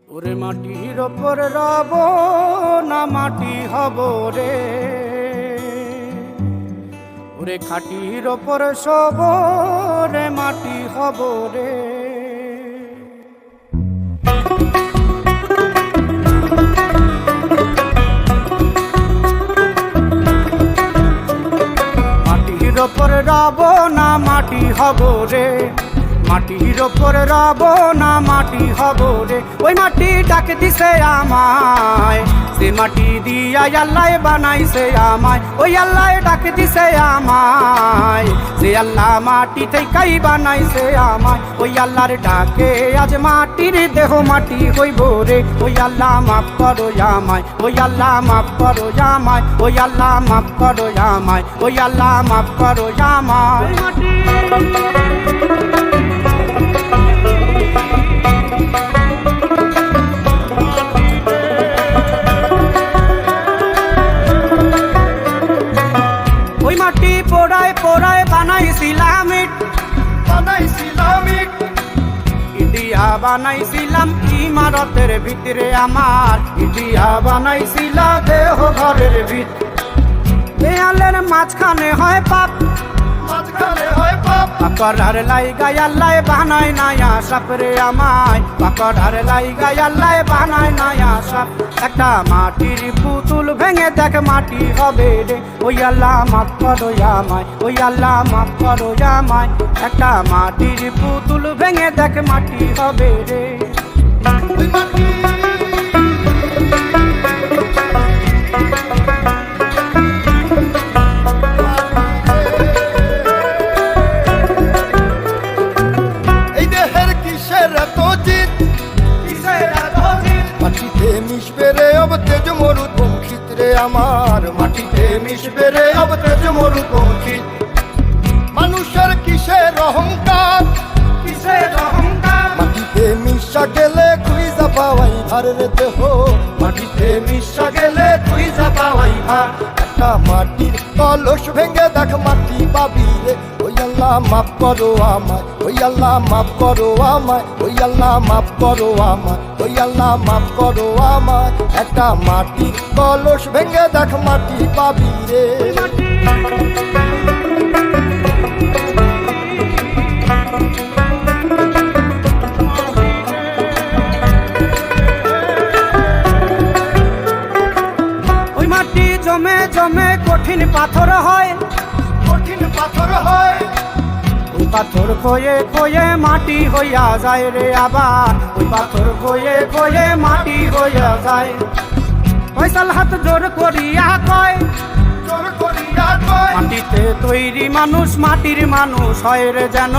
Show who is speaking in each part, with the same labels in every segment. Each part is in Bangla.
Speaker 1: ওরে মাটির ওপর রব না মাটি হব রে, ওরে খাটির ওপর সব রে মাটি হব রে। মাটির ওপর রব না মাটি হব রে, মাটির ওপর রব না মাটি হব রে। ওই মাটি ডাক দিছে আমায়, সে মাটি দিয়া আল্লাহ বানাইছে আমায়। ওই আল্লাহ ডাক দিছে আমায়, সে আল্লাহ মাটি থেকেই বানাইছে আমায়। ওই আল্লাহর ডাকে আজ মাটির দেহ মাটি হইব রে। ওই আল্লাহ মাফ করো আমায়, ওই আল্লাহ মাফ করো আমায়, ওই আল্লাহ মাফ করো আমায়, ওই আল্লাহ মাফ করো আমায়। ওই মাটি পোড়ায় পোড়ায় বানাইছিলাম ইট, ইটিয়া বানাইছিলাম ইমারতের ভিতরে আমার, ইটিয়া বানাইছিলাম দেহ ঘরের ভিত। দেয়ালের মাঝখানে হয় পাপ, পাকড়ার লাইগায় আল্লাহ বানায় নায়া সাপ রে আমায়, পাকড়ার লাইগায় আল্লাহ বানায় নায়া সাপ। একটা মাটির পুতুল ভেঙে দেখ মাটি হবে রে। ওই আল্লাহ মাফ করো আমায়, ওই আল্লাহ মাফ করো আমায়। একটা মাটির পুতুল ভেঙে দেখ মাটি হবে রে।
Speaker 2: মাটিতে মিশবে রে অব তেজ মরুদ বংশিত রে আমার, মাটিতে মিশবে রে অব তেজ মরুদ বংশিত। মানুষের কিসের অহংকার,
Speaker 1: কিসের অহংকার,
Speaker 2: মাটিতে মিশা গেলে খুঁজা পাওয়াই ভার রে দেহ,
Speaker 1: মাটিতে মিশা গেলে তুই যা পাওয়াই ভার।
Speaker 2: একটা মাটির কলস ভেঙে দেখ মাটি পাবি রে। ওই আল্লাহ মাফ করো আমায়, ওই আল্লাহ মাফ করো আমায়, ওই আল্লাহ মাফ করো আমায়, ওই আল্লাহ মাফ করো আমায়। একটা মাটির কলস ভেঙে দেখ মাটি পাবি রে।
Speaker 1: ওই মাটি জমে জমে কঠিন পাথর হয়,
Speaker 2: কঠিন পাথর হয়,
Speaker 1: ওই পাথর খয়ে খয়ে মাটি হইয়া যায় রে আবার। ওই পাথর খয়ে খয়ে মাটি হইয়া যায়। ফয়সাল হাত জোর করিয়া কয়,
Speaker 2: জোর করিয়া কয়,
Speaker 1: মাটিতে তৈরি মানুষ মাটির মানুষ হয় রে যেন।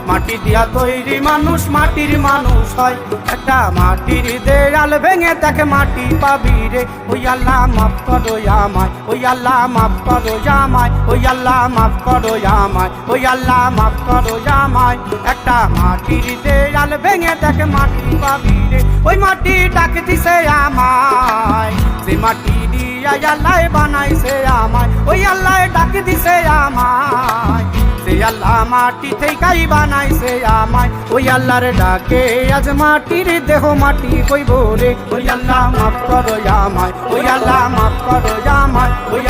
Speaker 1: মাটি দিয়া তৈরি মানুষ মাটির মানুষ হয়। একটা মাটির দেয়াল ভেঙে দেখে মাটি পাবি রে। ওই আল্লাহ মাফ করো আমায়, ওই আল্লাহ মাফ করো আমায়, ওই আল্লাহ মাফ করো আমায়, ওই আল্লাহ মাফ করো আমায়। একটা মাটির দেয়াল ভেঙে দেখে মাটি পাবি রে। ওই মাটি ডাক দিছে আমায়, সে মাটি দিয়া আল্লাহ বানাইছে আমায়। ওই আল্লাহ ডাক দিছে আমায়, সে আল্লাহ মাটি থেকেই বানাইছে আমায়। ওই আল্লাহর ডাকে আজ মাটির দেহ মাটি কইব রে। ওই আল্লাহ মাফ করো আমায়, ওই আল্লাহ মাফ করো আমায়, ওই